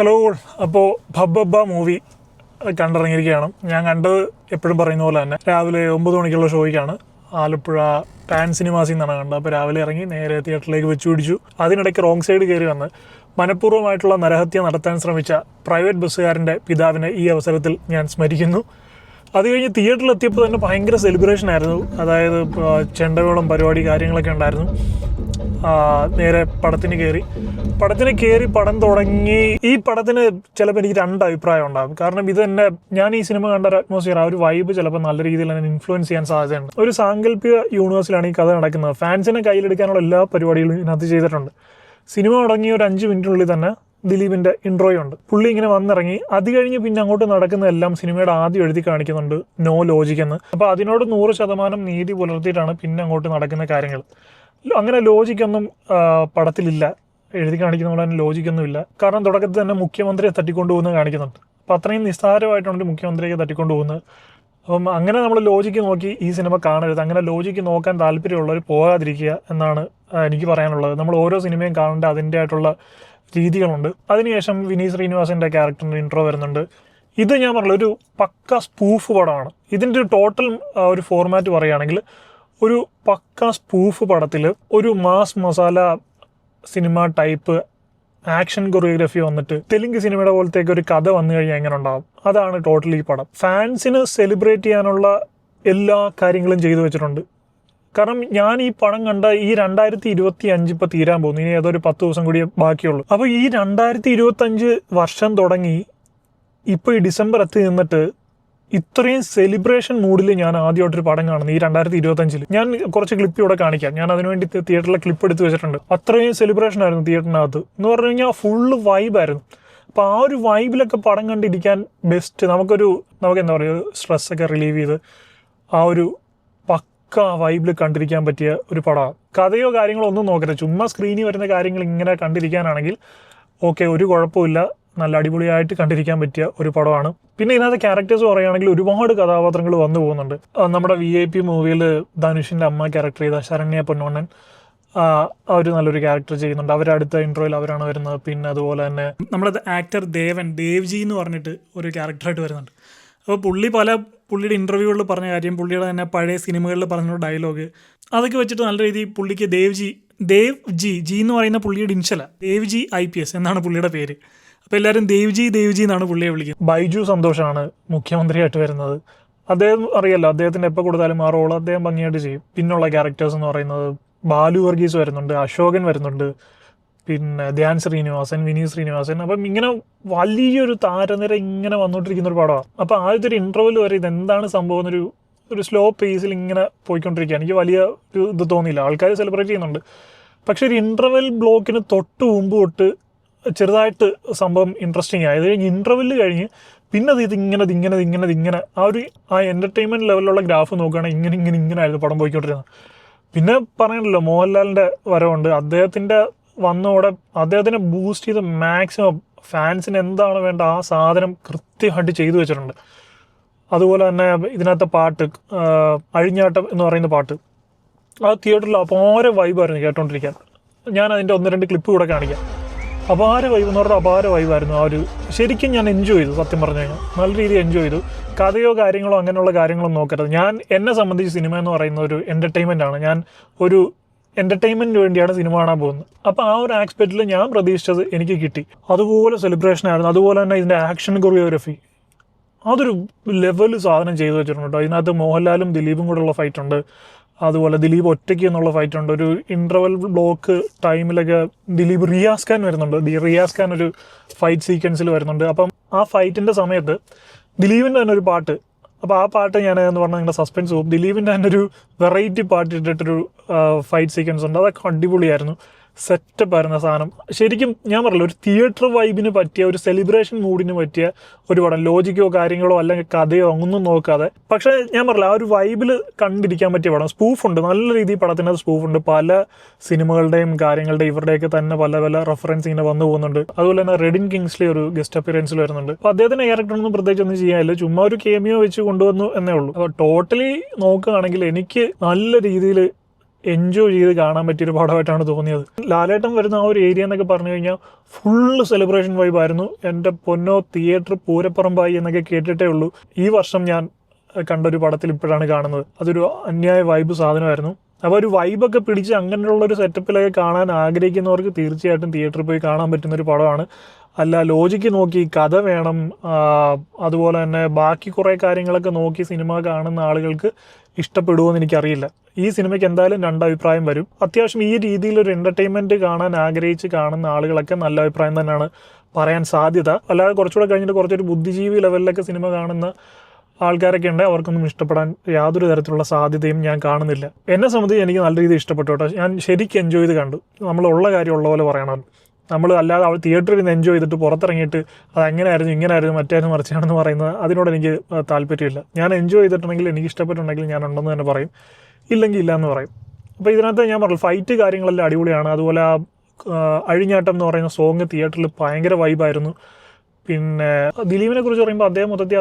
Hello. അപ്പോൾ ഭബ്ബ movie കണ്ടിറങ്ങിയിരിക്കുകയാണ്. ഞാൻ കണ്ടത് എപ്പോഴും പറയുന്ന പോലെ തന്നെ രാവിലെ 9 മണിക്കുള്ള ഷോയ്ക്കാണ്. ആലപ്പുഴ പാൻ സിനിമാസിൽ നിന്നാണ് കണ്ടത്. അപ്പോൾ രാവിലെ ഇറങ്ങി നേരെ തിയേറ്ററിലേക്ക് വെച്ച് പിടിച്ചു. അതിനിടയ്ക്ക് റോങ് സൈഡ് കയറി വന്ന് മനഃപൂർവ്വമായിട്ടുള്ള നരഹത്യ നടത്താൻ ശ്രമിച്ച പ്രൈവറ്റ് ബസ്സുകാരൻ്റെ പിതാവിനെ ഈ അവസരത്തിൽ ഞാൻ സ്മരിക്കുന്നു. അത് കഴിഞ്ഞ് തിയേറ്ററിലെത്തിയപ്പോൾ തന്നെ ഭയങ്കര സെലിബ്രേഷൻ ആയിരുന്നു. അതായത് ചെണ്ടമേളം പരിപാടി കാര്യങ്ങളൊക്കെ ഉണ്ടായിരുന്നു. നേരെ പടത്തിന് കയറി പടം തുടങ്ങി. ഈ പടത്തിന് ചിലപ്പോൾ എനിക്ക് 2 അഭിപ്രായം ഉണ്ടാകും. കാരണം ഇത് തന്നെ ഞാൻ ഈ സിനിമ കണ്ട ഒരു അറ്റ്മോസ്ഫിയർ, ആ ഒരു വൈബ് ചിലപ്പോൾ നല്ല രീതിയിൽ തന്നെ ഇൻഫ്ലുവൻസ് ചെയ്യാൻ സാധ്യതയുണ്ട്. ഒരു സാങ്കല്പിക യൂണിവേഴ്സിലാണ് ഈ കഥ നടക്കുന്നത്. ഫാൻസിനെ കയ്യിലെടുക്കാനുള്ള എല്ലാ പരിപാടികളും ഇതിനകത്ത് ചെയ്തിട്ടുണ്ട്. സിനിമ തുടങ്ങിയ ഒരു 5 മിനിറ്റിനുള്ളിൽ തന്നെ ദിലീപിൻ്റെ ഇൻട്രോയുണ്ട്. പുള്ളി ഇങ്ങനെ വന്നിറങ്ങി. അത് കഴിഞ്ഞ് പിന്നെ അങ്ങോട്ട് നടക്കുന്നതെല്ലാം സിനിമയുടെ ആദ്യം എഴുതി കാണിക്കുന്നുണ്ട് നോ ലോജിക് എന്ന്. അപ്പോൾ അതിനോട് 100% നീതി പുലർത്തിയിട്ടാണ് പിന്നെ അങ്ങോട്ട് നടക്കുന്ന കാര്യങ്ങൾ. അങ്ങനെ ലോജിക്കൊന്നും പടത്തിലില്ല. എഴുതി കാണിക്കുന്ന പോലെ തന്നെ ലോജിക്കൊന്നുമില്ല. കാരണം തുടക്കത്തിൽ തന്നെ മുഖ്യമന്ത്രിയെ തട്ടിക്കൊണ്ടുപോകുന്നത് കാണിക്കുന്നുണ്ട്. അപ്പോൾ അത്രയും നിസ്സാരമായിട്ടാണ് മുഖ്യമന്ത്രിയെ തട്ടിക്കൊണ്ടുപോകുന്നത്. അപ്പം അങ്ങനെ നമ്മൾ ലോജിക്ക് നോക്കി ഈ സിനിമ കാണരുത്. അങ്ങനെ ലോജിക്ക് നോക്കാൻ താല്പര്യമുള്ളവർ പോകാതിരിക്കുക എന്നാണ് എനിക്ക് പറയാനുള്ളത്. നമ്മൾ ഓരോ സിനിമയും കാണേണ്ട അതിൻ്റെ ആയിട്ടുള്ള രീതികളുണ്ട്. അതിനുശേഷം വിനീത് ശ്രീനിവാസൻ്റെ ക്യാരക്ടറിൻ്റെ ഇൻട്രോ വരുന്നുണ്ട്. ഇത് ഞാൻ പറഞ്ഞ ഒരു പക്ക സ്പൂഫ് പടമാണ്. ഇതിൻ്റെ ഒരു ടോട്ടൽ ഒരു ഫോർമാറ്റ് പറയുകയാണെങ്കിൽ ഒരു പക്ക സ്പൂഫ് പടത്തിൽ ഒരു mass masala cinema type action choreography വന്നിട്ട് തെലുങ്ക് സിനിമയുടെ പോലത്തേക്ക് ഒരു കഥ വന്നു കഴിഞ്ഞാൽ എങ്ങനെ ഉണ്ടാവും, അതാണ് ടോട്ടലി ഈ പടം. ഫാൻസിന് സെലിബ്രേറ്റ് ചെയ്യാനുള്ള എല്ലാ കാര്യങ്ങളും ചെയ്തു വെച്ചിട്ടുണ്ട്. കാരണം ഞാൻ ഈ പടം കണ്ട ഈ 2025 ഇപ്പോൾ തീരാൻ പോകുന്നു. ഇനി ഏതൊരു 10 ദിവസം കൂടി ബാക്കിയുള്ളൂ. അപ്പോൾ ഈ 2025 വർഷം തുടങ്ങി ഇപ്പോൾ ഈ ഡിസംബർ എത്തി നിന്നിട്ട് ഇത്രയും സെലിബ്രേഷൻ മൂഡിൽ ഞാൻ ആദ്യമായിട്ടൊരു പടം കാണുന്നത് ഈ 2025. ഞാൻ കുറച്ച് ക്ലിപ്പ് ഇവിടെ കാണിക്കാം. ഞാൻ അതിനുവേണ്ടി തിയേറ്ററിലെ ക്ലിപ്പ് എടുത്ത് വെച്ചിട്ടുണ്ട്. അത്രയും സെലിബ്രേഷൻ ആയിരുന്നു തിയേറ്ററിനകത്ത് എന്ന് പറഞ്ഞു കഴിഞ്ഞാൽ. ഫുള്ള് വൈബായിരുന്നു. അപ്പോൾ ആ ഒരു വൈബിലൊക്കെ പടം കണ്ടിരിക്കാൻ ബെസ്റ്റ്. നമുക്ക് എന്താ പറയുക, സ്ട്രെസ്സൊക്കെ റിലീവ് ചെയ്ത് ആ ഒരു പക്ക വൈബിൽ കണ്ടിരിക്കാൻ പറ്റിയ ഒരു പടമാണ്. കഥയോ കാര്യങ്ങളോ ഒന്നും നോക്കരുത്. ചുമ്മാ സ്ക്രീനിൽ വരുന്ന കാര്യങ്ങൾ ഇങ്ങനെ കണ്ടിരിക്കാനാണെങ്കിൽ ഓക്കെ, ഒരു കുഴപ്പമില്ല. നല്ല അടിപൊളിയായിട്ട് കണ്ടിരിക്കാൻ പറ്റിയ ഒരു പടമാണ്. പിന്നെ ഇതിനകത്ത് ക്യാരക്ടേഴ്സ് പറയുകയാണെങ്കിൽ ഒരുപാട് കഥാപാത്രങ്ങൾ വന്നു പോകുന്നുണ്ട്. നമ്മുടെ VIP മൂവിയിൽ ധനുഷിൻ്റെ അമ്മ ക്യാരക്ടർ ചെയ്ത ശരണ്യ പൊന്നോണ്ണൻ അവർ നല്ലൊരു ക്യാരക്ടർ ചെയ്യുന്നുണ്ട്. അവരടുത്ത ഇൻട്രോയിൽ അവരാണ് വരുന്നത്. പിന്നെ അതുപോലെ തന്നെ നമ്മുടെ ആക്ടർ ദേവ്ജി എന്ന് പറഞ്ഞിട്ട് ഒരു ക്യാരക്ടറായിട്ട് വരുന്നുണ്ട്. അപ്പോൾ പുള്ളിയുടെ ഇൻ്റർവ്യൂകളിൽ പറഞ്ഞ കാര്യം, പുള്ളിയുടെ തന്നെ പഴയ സിനിമകളിൽ പറഞ്ഞ ഡയലോഗ്, അതൊക്കെ വെച്ചിട്ട് നല്ല രീതിയിൽ പുള്ളിക്ക് ദേവ്ജി എന്ന് പറയുന്ന പുള്ളിയുടെ ഇൻഷലാണ്. ദേവ്ജി IPS എന്നാണ് പുള്ളിയുടെ പേര്. അപ്പോൾ എല്ലാവരും ദേവ്ജി എന്നാണ് പുള്ളിയെ വിളിക്കുന്നത്. ബൈജു സന്തോഷാണ് മുഖ്യമന്ത്രിയായിട്ട് വരുന്നത്. അദ്ദേഹം അറിയാലോ, അദ്ദേഹത്തിന് എപ്പോൾ കൊടുത്താലും ആ റോൾ അദ്ദേഹം ഭംഗിയായിട്ട് ചെയ്യും. പിന്നുള്ള ക്യാരക്ടേഴ്സ് എന്ന് പറയുന്നത് ബാലു വർഗീസ് വരുന്നുണ്ട്, അശോകൻ വരുന്നുണ്ട്, പിന്നെ ധ്യാൻ ശ്രീനിവാസൻ, വിനീത് ശ്രീനിവാസൻ. അപ്പം ഇങ്ങനെ വലിയൊരു താരനിര ഇങ്ങനെ വന്നുകൊണ്ടിരിക്കുന്ന ഒരു പടമാണ്. അപ്പോൾ ആദ്യത്തെ ഒരു ഇൻ്റർവെൽ വരെ ഇതെന്താണ് സംഭവം ഒരു സ്ലോ പേസിൽ ഇങ്ങനെ പോയിക്കൊണ്ടിരിക്കുക. എനിക്ക് വലിയ ഒരു ഇത് തോന്നിയില്ല. ആൾക്കാർ സെലിബ്രേറ്റ് ചെയ്യുന്നുണ്ട്. പക്ഷേ ഒരു ഇൻ്റർവെൽ ബ്ലോക്കിന് തൊട്ട് മുമ്പ് തൊട്ട് ചെറുതായിട്ട് സംഭവം ഇൻട്രസ്റ്റിംഗ് ആയത് കഴിഞ്ഞ് ഇൻ്റർവെല്ല് കഴിഞ്ഞ് പിന്നെ ഇങ്ങനെ ആ എൻ്റർടൈൻമെൻറ്റ് ലെവലിലുള്ള ഗ്രാഫ് നോക്കുകയാണെങ്കിൽ ഇങ്ങനെ ആയിരുന്നു പടം പോയിക്കൊണ്ടിരുന്നത്. പിന്നെ പറയണല്ലോ, മോഹൻലാലിൻ്റെ വരവുണ്ട്. അദ്ദേഹത്തിനെ ബൂസ്റ്റ് ചെയ്ത് മാക്സിമം ഫാൻസിന് എന്താണ് വേണ്ട ആ സാധനം കൃത്യമായിട്ട് ചെയ്തു വെച്ചിട്ടുണ്ട്. അതുപോലെ തന്നെ ഇതിനകത്തെ പാട്ട്, അഴിഞ്ഞാട്ടം എന്ന് പറയുന്ന പാട്ട്, ആ തിയേറ്ററിൽ അപാര വൈബായിരുന്നു കേട്ടോണ്ടിരിക്കാൻ. ഞാൻ അതിൻ്റെ 1-2 ക്ലിപ്പ് കൂടെ കാണിക്കാം. അപാര വൈബ് എന്ന് പറഞ്ഞാൽ അപാര വൈബായിരുന്നു. ആ ഒരു ശരിക്കും ഞാൻ എൻജോയ് ചെയ്തു. സത്യം പറഞ്ഞു കഴിഞ്ഞാൽ നല്ല രീതിയിൽ എൻജോയ് ചെയ്തു. കഥയോ കാര്യങ്ങളോ അങ്ങനെയുള്ള കാര്യങ്ങളൊന്നും നോക്കരുത്. എന്നെ സംബന്ധിച്ച് സിനിമ എന്ന് പറയുന്ന ഒരു എൻ്റർടൈൻമെൻ്റ് ആണ്. ഞാൻ ഒരു എൻ്റർടൈൻമെൻറ്റിന് വേണ്ടിയാണ് സിനിമ കാണാൻ പോകുന്നത്. അപ്പോൾ ആ ഒരു ആസ്പെക്റ്റിൽ ഞാൻ പ്രതീക്ഷിച്ചത് എനിക്ക് കിട്ടി. അതുപോലെ സെലിബ്രേഷൻ ആയിരുന്നു. അതുപോലെ തന്നെ ഇതിൻ്റെ ആക്ഷൻ കൊറിയോഗ്രഫി അതൊരു ലെവൽ സാധനം ചെയ്തു വെച്ചിട്ടുണ്ട്. ഇതിനകത്ത് മോഹൻലാലും ദിലീപും കൂടെ ഉള്ള ഫൈറ്റ് ഉണ്ട്. അതുപോലെ ദിലീപ് ഒറ്റയ്ക്ക് എന്നുള്ള ഫൈറ്റ് ഉണ്ട്. ഒരു ഇൻ്റർവെൽ ബ്ലോക്ക് ടൈമിലൊക്കെ ദിലീപ് റിയാസ് ഖാൻ വരുന്നുണ്ട്. റിയാസ് ഖാൻ ഒരു ഫൈറ്റ് സീക്വൻസിൽ വരുന്നുണ്ട്. അപ്പം ആ ഫൈറ്റിൻ്റെ സമയത്ത് ദിലീപിൻ്റെ തന്നെ ഒരു പാട്ട്, അപ്പോൾ ആ പാട്ട് ഞാൻ എന്ന് പറഞ്ഞാൽ നിങ്ങളുടെ സസ്പെൻസ് പോകും. ദിലീപിൻ്റെ തന്നെ ഒരു വെറൈറ്റി പാട്ട് ഇട്ടിട്ടൊരു ഫൈറ്റ് സീക്വൻസ് ഉണ്ട്. അതൊക്കെ അടിപൊളിയായിരുന്നു. സെറ്റപ്പ് ആയിരുന്ന സാധനം. ശരിക്കും ഞാൻ പറഞ്ഞില്ല, ഒരു തിയേറ്റർ വൈബിന് പറ്റിയ, ഒരു സെലിബ്രേഷൻ മൂഡിന് പറ്റിയ ഒരു പടം. ലോജിക്കോ കാര്യങ്ങളോ അല്ലെങ്കിൽ കഥയോ ഒന്നും നോക്കാതെ, പക്ഷേ ഞാൻ പറഞ്ഞില്ല, ആ ഒരു വൈബിൽ കണ്ടിരിക്കാൻ പറ്റിയ പടം. സ്പൂഫുണ്ട്, നല്ല രീതിയിൽ പടത്തിനകത്ത് സ്പൂഫുണ്ട്. പല സിനിമകളുടെയും കാര്യങ്ങളുടെയും ഇവരുടെയൊക്കെ തന്നെ പല റെഫറൻസ് ഇങ്ങനെ വന്നു പോകുന്നുണ്ട്. അതുപോലെ തന്നെ റെഡിൻ കിങ്സ്ലി ഒരു ഗസ്റ്റ് അപ്പിയറൻസിൽ വരുന്നുണ്ട്. അപ്പോൾ അദ്ദേഹത്തിൻ്റെ ക്യാരക്ടറൊന്നും പ്രത്യേകിച്ച് ഒന്നും ചെയ്യാനില്ല, ചുമ്മാ ഒരു കേമിയോ വെച്ച് കൊണ്ടുവന്നു എന്നേ ഉള്ളൂ. അപ്പോൾ ടോട്ടലി നോക്കുകയാണെങ്കിൽ എനിക്ക് നല്ല രീതിയിൽ എൻജോയ് ചെയ്ത് കാണാൻ പറ്റിയൊരു പടമായിട്ടാണ് തോന്നിയത്. ലാലേട്ടൻ വരുന്ന ആ ഒരു ഏരിയ എന്നൊക്കെ പറഞ്ഞു കഴിഞ്ഞാൽ ഫുള്ള് സെലിബ്രേഷൻ വൈബായിരുന്നു. എൻ്റെ പൊന്നോ, തിയേറ്റർ പൂരപ്പുറമ്പായി എന്നൊക്കെ കേട്ടിട്ടേ ഉള്ളൂ. ഈ വർഷം ഞാൻ കണ്ടൊരു പടത്തിൽ ഇപ്പോഴാണ് കാണുന്നത്. അതൊരു അന്യായ വൈബ് സാധനമായിരുന്നു. അപ്പോൾ ഒരു വൈബൊക്കെ പിടിച്ച് അങ്ങനെയുള്ളൊരു സെറ്റപ്പിലൊക്കെ കാണാൻ ആഗ്രഹിക്കുന്നവർക്ക് തീർച്ചയായിട്ടും തിയേറ്ററിൽ പോയി കാണാൻ പറ്റുന്നൊരു പടമാണ്. അല്ല ലോജിക്ക് നോക്കി കഥ വേണം, അതുപോലെ തന്നെ ബാക്കി കുറേ കാര്യങ്ങളൊക്കെ നോക്കി സിനിമ കാണുന്ന ആളുകൾക്ക് ഇഷ്ടപ്പെടുമോ എന്ന് എനിക്കറിയില്ല. ഈ സിനിമയ്ക്ക് എന്തായാലും രണ്ടഭിപ്രായം വരും. അത്യാവശ്യം ഈ രീതിയിലൊരു എൻ്റർടൈൻമെൻറ്റ് കാണാൻ ആഗ്രഹിച്ച് കാണുന്ന ആളുകളൊക്കെ നല്ല അഭിപ്രായം തന്നെയാണ് പറയാൻ സാധ്യത. അല്ലാതെ കുറച്ചുകൂടെ കഴിഞ്ഞിട്ട് കുറച്ചൊരു ബുദ്ധിജീവി ലെവലിലൊക്കെ സിനിമ കാണുന്ന ആൾക്കാരൊക്കെ ഉണ്ട്, അവർക്കൊന്നും ഇഷ്ടപ്പെടാൻ യാതൊരു തരത്തിലുള്ള സാധ്യതയും ഞാൻ കാണുന്നില്ല. എന്നെ സംബന്ധിച്ച് എനിക്ക് നല്ല രീതിയിൽ ഇഷ്ടപ്പെട്ടു കേട്ടോ. ഞാൻ ശരിക്കും എൻജോയ് ചെയ്ത് കണ്ടു. നമ്മളുള്ള കാര്യം ഉള്ള പോലെ പറയണം. നമ്മൾ അല്ലാതെ തിയേറ്ററിൽ നിന്ന് എൻജോയ് ചെയ്തിട്ട് പുറത്തിറങ്ങിയിട്ട് അത് അങ്ങനെയായിരുന്നു ഇങ്ങനെയായിരുന്നു മറ്റേന്ന് മറിച്ചാണെന്ന് പറയുന്നത് അതിനോട് എനിക്ക് താല്പര്യമില്ല. ഞാൻ എൻജോയ് ചെയ്തിട്ടുണ്ടെങ്കിൽ എനിക്ക് ഇഷ്ടപ്പെട്ടുണ്ടെങ്കിൽ ഞാൻ ഉണ്ടെന്ന് തന്നെ പറയും, ഇല്ലെങ്കിൽ ഇല്ല എന്ന് പറയും. അപ്പോൾ ഇതിനകത്ത് ഞാൻ പറഞ്ഞു ഫൈറ്റ് കാര്യങ്ങളെല്ലാം അടിപൊളിയാണ്. അതുപോലെ അഴിഞ്ഞാട്ടം എന്ന് പറയുന്ന സോങ് തിയേറ്ററിൽ ഭയങ്കര വൈബായിരുന്നു. പിന്നെ ദിലീപിനെ കുറിച്ച് പറയുമ്പോൾ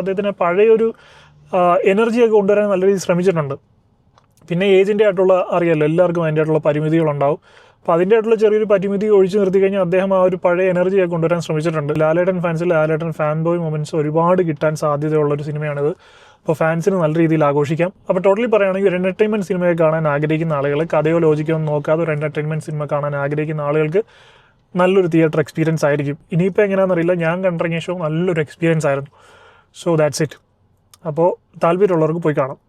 അദ്ദേഹത്തിന് പഴയൊരു എനർജിയൊക്കെ കൊണ്ടുവരാൻ നല്ല രീതിയിൽ ശ്രമിച്ചിട്ടുണ്ട്. പിന്നെ ഏജിൻ്റെ ആയിട്ടുള്ള അറിയാമല്ലോ, എല്ലാവർക്കും അതിൻ്റെ ആയിട്ടുള്ള പരിമിതികളുണ്ടാവും. അപ്പോൾ അതിൻ്റെ ആയിട്ടുള്ള ചെറിയൊരു പരിമിതി ഒഴിച്ചു നിർത്തി കഴിഞ്ഞാൽ അദ്ദേഹം ആ ഒരു പഴയ എനർജിയൊക്കെ കൊണ്ടുവരാൻ ശ്രമിച്ചിട്ടുണ്ട്. ലാലേട്ടൻ ഫാൻസിൽ ലാലേട്ടൻ ഫാൻ ബോയ് മൊമെൻറ്റ്സ് ഒരുപാട് കിട്ടാൻ സാധ്യതയുള്ളൊരു സിനിമയാണിത്. അപ്പോൾ ഫാൻസിന് നല്ല രീതിയിൽ ആഘോഷിക്കാം. അപ്പോൾ ടോട്ടലി പറയുകയാണെങ്കിൽ ഒരു എൻ്റർടൈൻമെൻറ്റ് സിനിമയെ കാണാൻ ആഗ്രഹിക്കുന്ന ആളുകൾ, കഥയോ ലോജിക്കോ ഒന്നും നോക്കാതെ ഒരു എൻ്റർടൈൻമെൻറ്റ് സിനിമ കാണാൻ ആഗ്രഹിക്കുന്ന ആളുകൾക്ക് നല്ലൊരു തിയേറ്റർ എക്സ്പീരിയൻസ് ആയിരിക്കും. ഇനിയിപ്പോൾ എങ്ങനെയാണെന്നറിയില്ല, ഞാൻ കണ്ടിറങ്ങിയ ഷോ നല്ലൊരു എക്സ്പീരിയൻസ് ആയിരുന്നു. So that's it. അപ്പോൾ താല്പര്യമുള്ളവർക്ക് പോയി കാണാം.